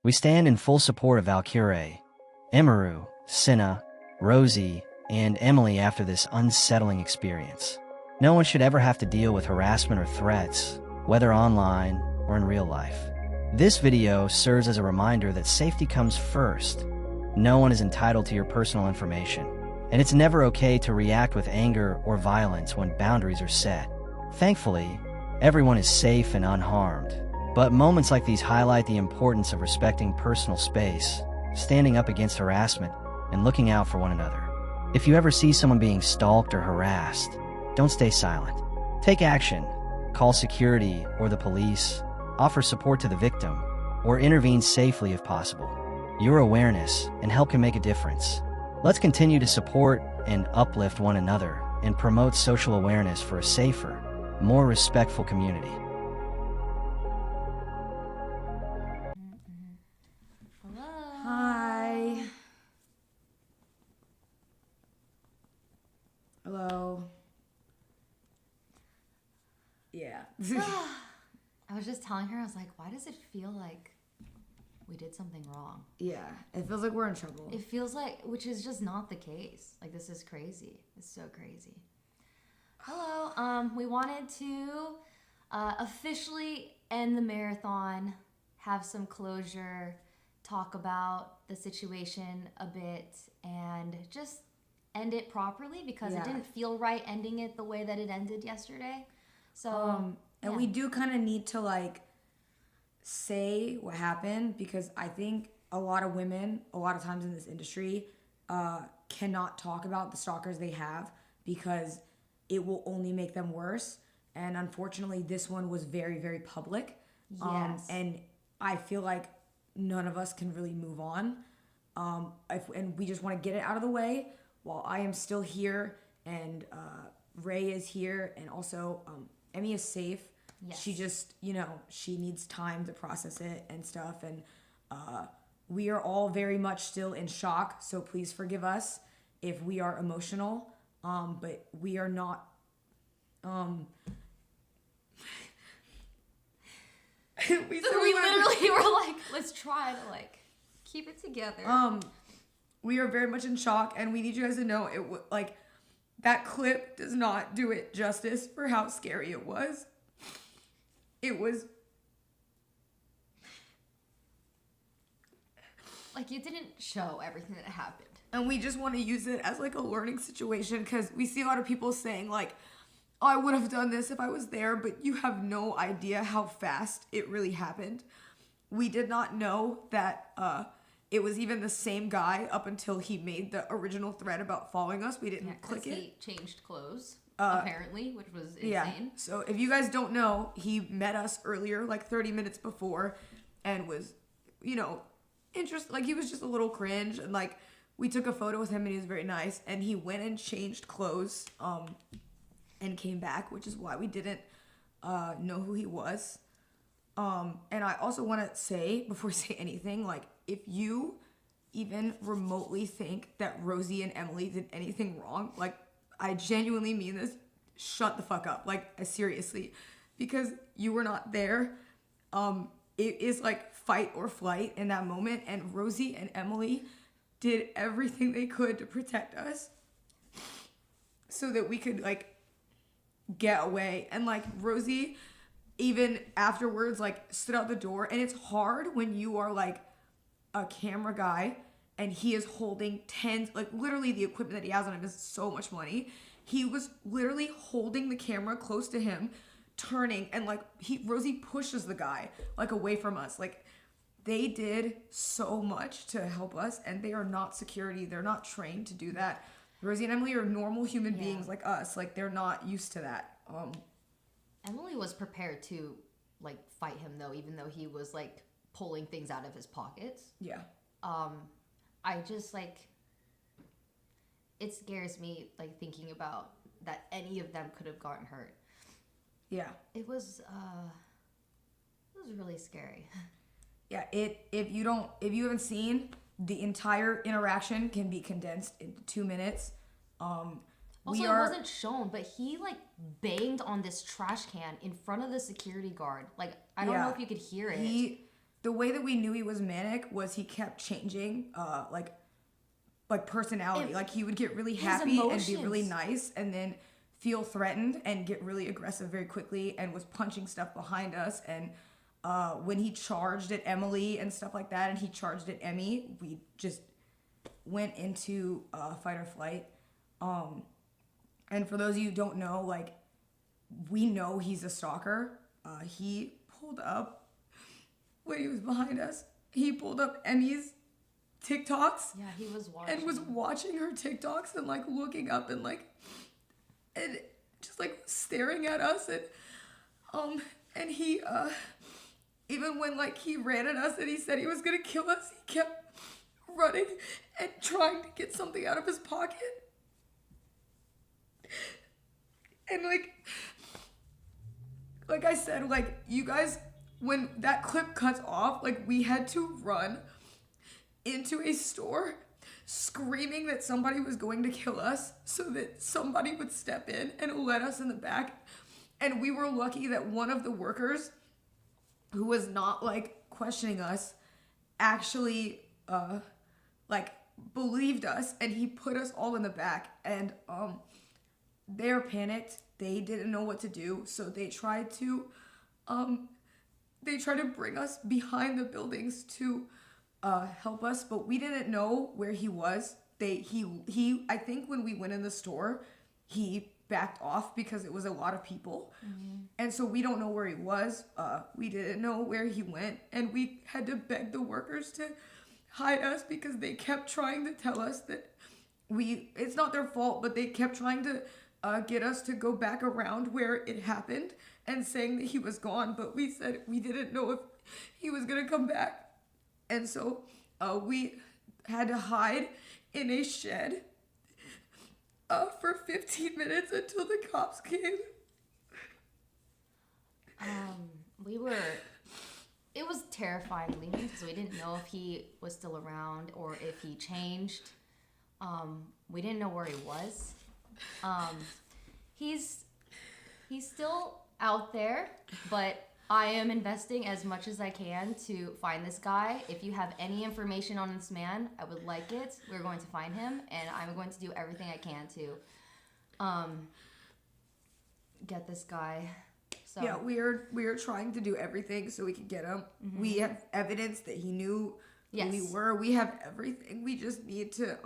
We stand in full support of Valkyrae, Emiru, Cinna, Rosii, and Emily after this unsettling experience. No one should ever have to deal with harassment or threats, whether online or in real life. This video serves as a reminder that safety comes first. No one is entitled to your personal information, and it's never okay to react with anger or violence when boundaries are set. Thankfully, everyone is safe and unharmed, but moments like these highlight the importance of respecting personal space, standing up against harassment, and looking out for one another. If you ever see someone being stalked or harassed, don't stay silent. Take action. Call security or the police, offer support to the victim, or intervene safely if possible. Your awareness and help can make a difference. Let's continue to support and uplift one another and promote social awareness for a safer, more respectful community. Hello. Hi. Hello. Yeah. I was just telling her, I was like, why does it feel like we did something wrong? Yeah. It feels like we're in trouble. It feels like, which is just not the case. Like, this is crazy. It's so crazy. Hello. We wanted to officially end the marathon, have some closure, talk about the situation a bit, and just end it properly because it didn't feel right ending it the way that it ended yesterday. So, and we do kind of need to like say what happened because I think a lot of women, a lot of times in this industry, cannot talk about the stalkers they have because it will only make them worse. And unfortunately, this one was very, very public. Yes. And I feel like none of us can really move on. And we just want to get it out of the way while I am still here and Ray is here and also Emmy is safe. Yes. She just, she needs time to process it and stuff. And we are all very much still in shock. So please forgive us if we are emotional. But we are not. We literally were like, let's try to like keep it together. We are very much in shock, and we need you guys to know that clip does not do it justice for how scary it was. It was like it didn't show everything that happened. And we just want to use it as like a learning situation because we see a lot of people saying like, oh, I would have done this if I was there, but you have no idea how fast it really happened. We did not know that it was even the same guy up until he made the original thread about following us. We didn't click it. He changed clothes, apparently, which was insane. Yeah. So if you guys don't know, he met us earlier, like 30 minutes before, and was, interested. Like he was just a little cringe, and like we took a photo with him, and he was very nice. And he went and changed clothes, and came back, which is why we didn't know who he was. And I also want to say, before we say anything, like, if you even remotely think that Rosii and Emily did anything wrong, like, I genuinely mean this, shut the fuck up. Like, seriously. Because you were not there. It is, like, fight or flight in that moment. And Rosii and Emily did everything they could to protect us so that we could, like, get away. And, like, Rosii even afterwards, like, stood out the door. And it's hard when you are, like, a camera guy and he is holding literally the equipment that he has on him is so much money. He was literally holding the camera close to him, turning, and, like, Rosii pushes the guy, like, away from us. Like, they did so much to help us, and they are not security. They're not trained to do that. Rosii and Emily are normal human beings like us. Like, they're not used to that. Emily was prepared to, like, fight him, though, even though he was, like, pulling things out of his pockets. Yeah. I just, like, it scares me, like, thinking about that any of them could have gotten hurt. Yeah. It was really scary. Yeah, if you haven't seen, the entire interaction can be condensed into 2 minutes. Also, it wasn't shown, but he, like, banged on this trash can in front of the security guard. Like, I don't know if you could hear it. the way that we knew he was manic was he kept changing, like personality. Like he would get really happy and be really nice, and then feel threatened and get really aggressive very quickly, and was punching stuff behind us. And when he charged at Emily and stuff like that, and he charged at Emmy, we just went into fight or flight. And for those of you who don't know, like, we know he's a stalker. He pulled up, when he was behind us, he pulled up Emmy's TikToks. Yeah, he was watching. And was watching her TikToks and, like, looking up and, like, and just, like, staring at us. And he, even when, like, he ran at us and he said he was gonna kill us, he kept running and trying to get something out of his pocket. And, like I said, like, you guys, when that clip cuts off, like, we had to run into a store screaming that somebody was going to kill us so that somebody would step in and let us in the back. And we were lucky that one of the workers, who was not, like, questioning us, actually, like, believed us, and he put us all in the back. And they were panicked. They didn't know what to do, so they tried to bring us behind the buildings to help us, but we didn't know where he was. I think when we went in the store, he backed off because it was a lot of people. Mm-hmm. And so we don't know where he was. We didn't know where he went, and we had to beg the workers to hide us because they kept trying to tell us that it's not their fault, but they kept trying to get us to go back around where it happened and saying that he was gone, but we said we didn't know if he was gonna come back. And so we had to hide in a shed for 15 minutes until the cops came. It was terrifying leaving because we didn't know if he was still around or if he changed. We didn't know where he was. He's still out there, but I am investing as much as I can to find this guy. If you have any information on this man, I would like it. We're going to find him, and I'm going to do everything I can to get this guy. So yeah, we are trying to do everything so we could get him. Mm-hmm. We have evidence that he knew who we were. We have everything. We just need to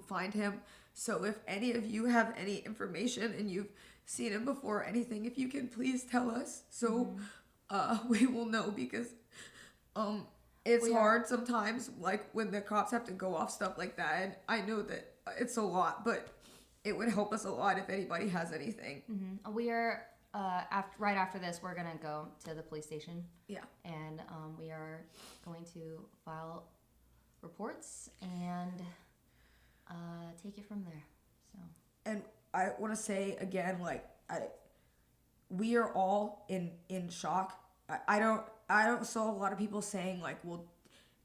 find him. So if any of you have any information and you've seen him before or anything, if you can please tell us so we will know, because it's hard sometimes, like when the cops have to go off stuff like that, and I know that it's a lot, but it would help us a lot if anybody has anything. Mm-hmm. We are right after this, we're gonna go to the police station. Yeah, and we are going to file reports and take it from there. So, and I want to say again, like, we are all in shock. I don't saw a lot of people saying, like, well,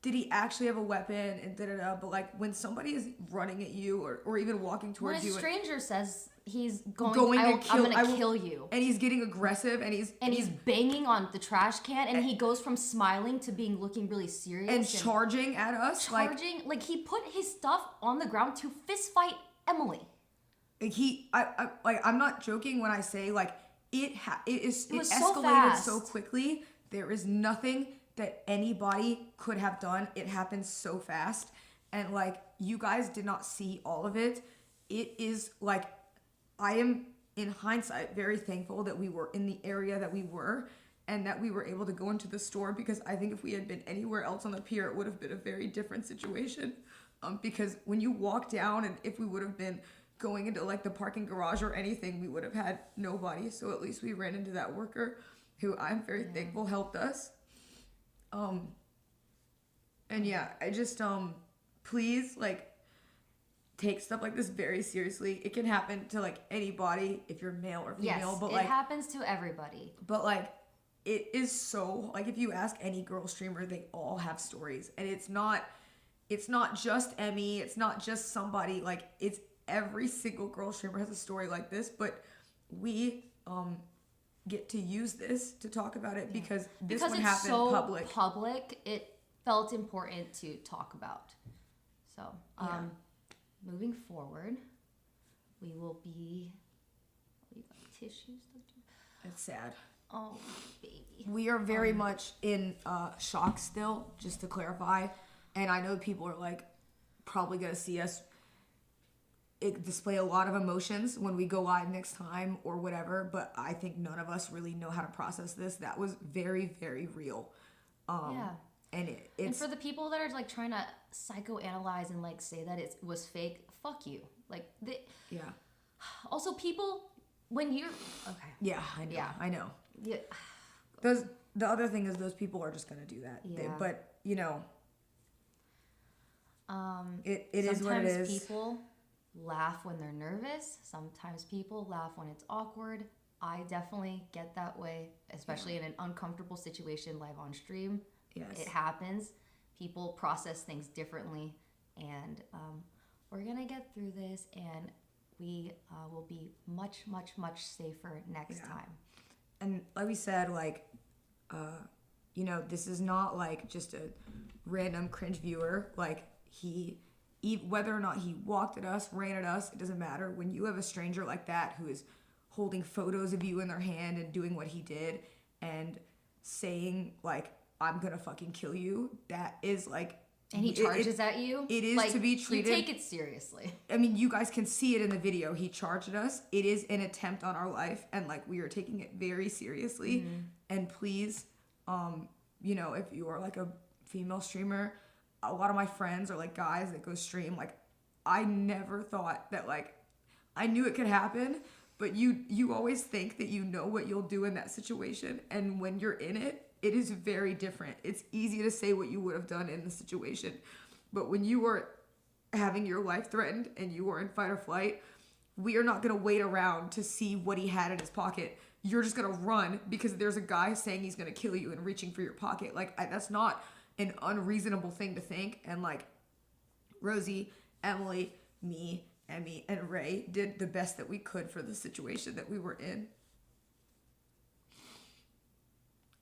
did he actually have a weapon and da-da-da, but, like, when somebody is running at you or even walking towards you. When a stranger says he's I'm going to kill you. And he's getting aggressive and he's banging on the trash can, and he goes from smiling to looking really serious. And charging at us. Like he put his stuff on the ground to fist fight Emily. I'm not joking when I say, like, it escalated so quickly. There is nothing that anybody could have done. It happened so fast, and, like, you guys did not see all of it. It is, like, I am in hindsight very thankful that we were in the area that we were and that we were able to go into the store, because I think if we had been anywhere else on the pier, it would have been a very different situation. Because when you walk down, and if we would have been going into, like, the parking garage or anything, we would have had nobody. So at least we ran into that worker who I'm very thankful helped us. And yeah, I just, please, like, take stuff like this very seriously. It can happen to, like, anybody if you're male or female. Yes, it happens to everybody. But, like, it is so, like, if you ask any girl streamer, they all have stories. And it's not just Emmy. It's not just somebody. Like, it's every single girl streamer has a story like this. But we get to use this to talk about it because this one it's happened so public. It felt important to talk about. So, moving forward, we will be. You got tissues? It's sad. Oh, baby. We are very much in shock still, just to clarify. And I know people are like probably gonna see us display a lot of emotions when we go live next time or whatever, but I think none of us really know how to process this. That was very, very real. And it's... And for the people that are like trying to psychoanalyze and like say that it was fake, fuck you. Like, yeah. Also, people, when you're... Okay. Yeah, I know. Yeah. I know. Yeah. The other thing is those people are just going to do that. Yeah. But, you know, it is what it is. Sometimes people laugh when they're nervous. Sometimes people laugh when it's awkward. I definitely get that way, especially in an uncomfortable situation live on stream. Yes. It happens. People process things differently. And we're going to get through this, and we will be much, much, much safer next time. And like we said, like, you know, this is not like just a random cringe viewer. Like, whether or not he walked at us, ran at us, it doesn't matter. When you have a stranger like that who is holding photos of you in their hand and doing what he did and saying, like, I'm gonna fucking kill you, that is like... And he charges at you? It is like, to be treated... You take it seriously. I mean, you guys can see it in the video. He charged at us. It is an attempt on our life, and, like, we are taking it very seriously. Mm-hmm. And please, you know, if you are, like, a female streamer, a lot of my friends are, like, guys that go stream. Like, I never thought that, like... I knew it could happen, but you always think that you know what you'll do in that situation. And when you're in it, it is very different. It's easy to say what you would have done in the situation. But when you are having your life threatened and you are in fight or flight, we are not going to wait around to see what he had in his pocket. You're just going to run because there's a guy saying he's going to kill you and reaching for your pocket. Like, that's not an unreasonable thing to think. And, like, Rosii, Emily, me, Emmy, and Ray did the best that we could for the situation that we were in.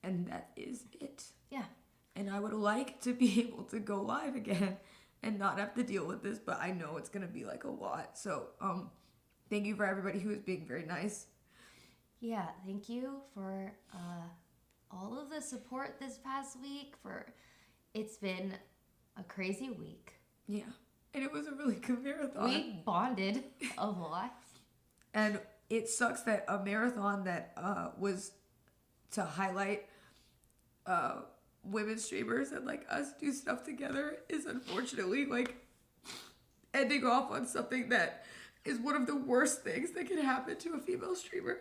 And that is it. Yeah. And I would like to be able to go live again and not have to deal with this, but I know it's going to be like a lot. So, thank you for everybody who is being very nice. Yeah, thank you for all of the support this past week. It's been a crazy week. Yeah. And it was a really good marathon. We bonded a lot. And it sucks that a marathon that was to highlight women streamers and like us do stuff together is unfortunately like ending off on something that is one of the worst things that can happen to a female streamer.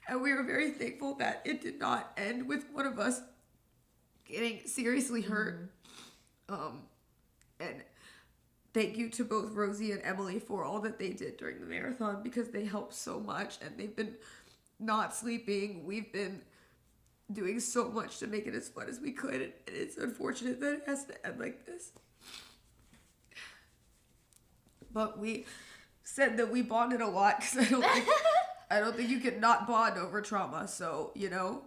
And we are very thankful that it did not end with one of us getting seriously hurt. And thank you to both Rosii and Emily for all that they did during the marathon because they helped so much and they've been not sleeping. We've been doing so much to make it as fun as we could, and it's unfortunate that it has to end like this. But we said that we bonded a lot because I don't think you can not bond over trauma. So, you know,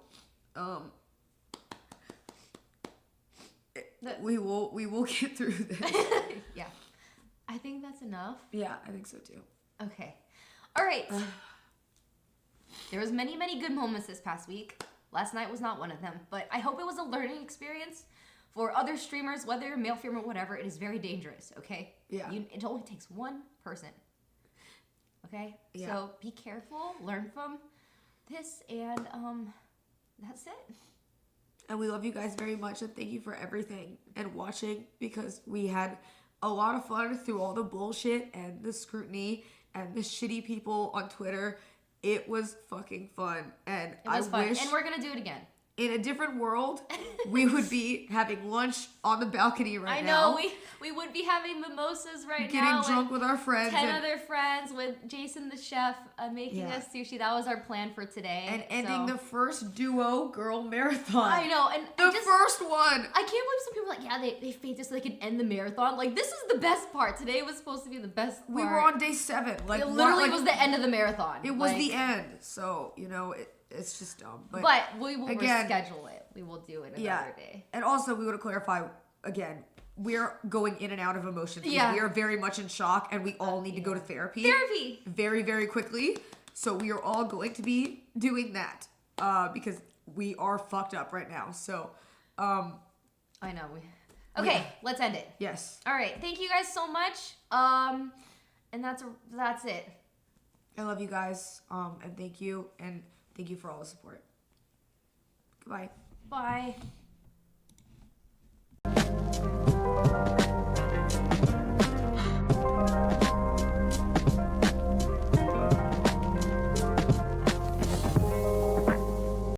we will get through this. Yeah, I think that's enough. Yeah, I think so too. Okay, all right. There was many good moments this past week. Last night was not one of them, but I hope it was a learning experience for other streamers, whether you're male, female, whatever. It is very dangerous, okay? Yeah. It only takes one person, okay? Yeah. So be careful, learn from this, and that's it. And we love you guys very much, and thank you for everything and watching because we had a lot of fun through all the bullshit and the scrutiny and the shitty people on Twitter. It was fucking fun, and It was fun. And we're gonna do it again. in a different world, we would be having lunch on the balcony right now. now. I know, we would be having mimosas now. Getting drunk with our friends. 10 other friends with Jason the chef making us sushi. That was our plan for today. And ending the first duo girl marathon. I know. And the first one. I can't believe some people are like, yeah, they faked it so they can end the marathon. Like, this is the best part. Today was supposed to be the best part. We were on day 7. Like, it literally was the end of the marathon. It was the end. So, you know, it's just dumb. But we will reschedule it. We will do it another day. And also, we want to clarify, again, we're going in and out of emotions. We are very much in shock, and we all need to go to therapy. Very, very quickly. So we are all going to be doing that because we are fucked up right now. So, I know. Okay, let's end it. Yes. All right. Thank you guys so much. And that's it. I love you guys. And thank you. And thank you for all the support. Goodbye. Bye.